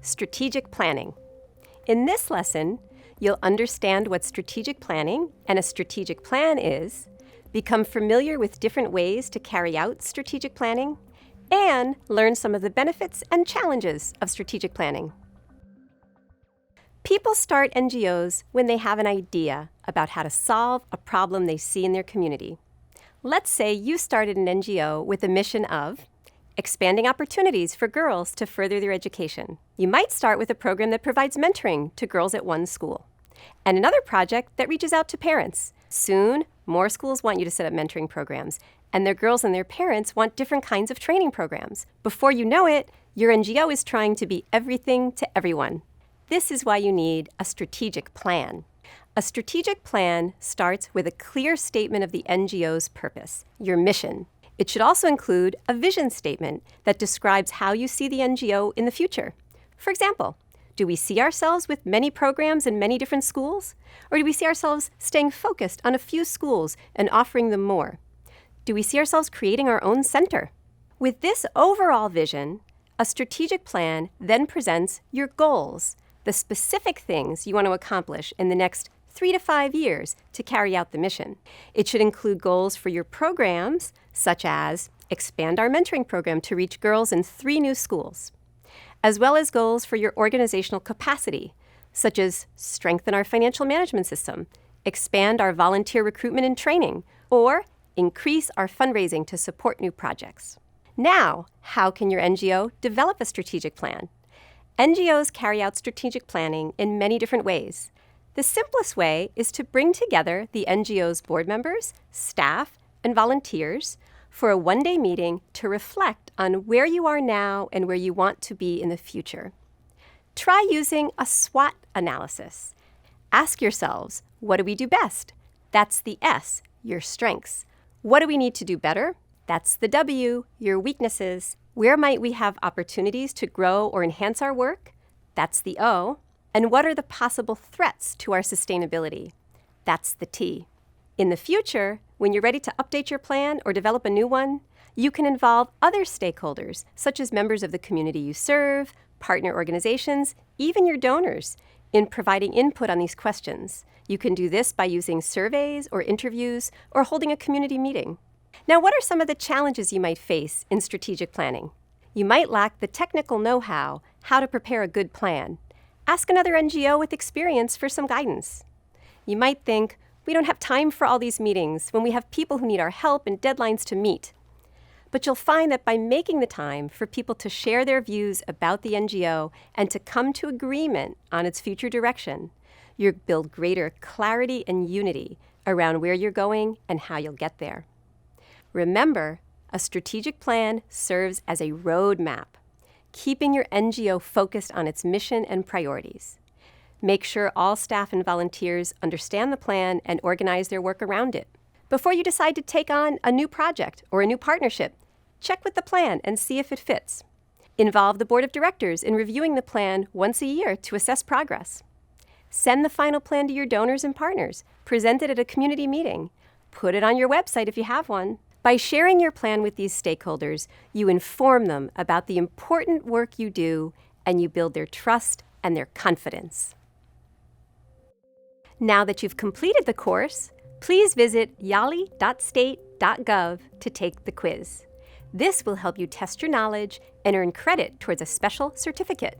strategic planning. In this lesson, you'll understand what strategic planning and a strategic plan is, become familiar with different ways to carry out strategic planning, and learn some of the benefits and challenges of strategic planning. People start NGOs when they have an idea about how to solve a problem they see in their community. Let's say you started an NGO with a mission of expanding opportunities for girls to further their education. You might start with a program that provides mentoring to girls at one school, and another project that reaches out to parents. Soon, more schools want you to set up mentoring programs, and their girls and their parents want different kinds of training programs. Before you know it, your NGO is trying to be everything to everyone. This is why you need a strategic plan. A strategic plan starts with a clear statement of the NGO's purpose, your mission. It should also include a vision statement that describes how you see the NGO in the future. For example, do we see ourselves with many programs in many different schools? Or do we see ourselves staying focused on a few schools and offering them more? Do we see ourselves creating our own center? With this overall vision, a strategic plan then presents your goals, the specific things you want to accomplish in the next 3 to 5 years to carry out the mission. It should include goals for your programs, such as expand our mentoring program to reach girls in 3 new schools, as well as goals for your organizational capacity, such as strengthen our financial management system, expand our volunteer recruitment and training, or increase our fundraising to support new projects. Now, how can your NGO develop a strategic plan? NGOs carry out strategic planning in many different ways. The simplest way is to bring together the NGO's board members, staff, and volunteers for a one-day meeting to reflect on where you are now and where you want to be in the future. Try using a SWOT analysis. Ask yourselves, what do we do best? That's the S, your strengths. What do we need to do better? That's the W, your weaknesses. Where might we have opportunities to grow or enhance our work? That's the O. And what are the possible threats to our sustainability? That's the T. In the future, when you're ready to update your plan or develop a new one, you can involve other stakeholders, such as members of the community you serve, partner organizations, even your donors, in providing input on these questions. You can do this by using surveys or interviews or holding a community meeting. Now, what are some of the challenges you might face in strategic planning? You might lack the technical know-how, how to prepare a good plan. Ask another NGO with experience for some guidance. You might think, we don't have time for all these meetings when we have people who need our help and deadlines to meet. But you'll find that by making the time for people to share their views about the NGO and to come to agreement on its future direction, you'll build greater clarity and unity around where you're going and how you'll get there. Remember, a strategic plan serves as a roadmap, keeping your NGO focused on its mission and priorities. Make sure all staff and volunteers understand the plan and organize their work around it. Before you decide to take on a new project or a new partnership, check with the plan and see if it fits. Involve the board of directors in reviewing the plan once a year to assess progress. Send the final plan to your donors and partners. Present it at a community meeting. Put it on your website if you have one. By sharing your plan with these stakeholders, you inform them about the important work you do, and you build their trust and their confidence. Now that you've completed the course, please visit yali.state.gov to take the quiz. This will help you test your knowledge and earn credit towards a special certificate.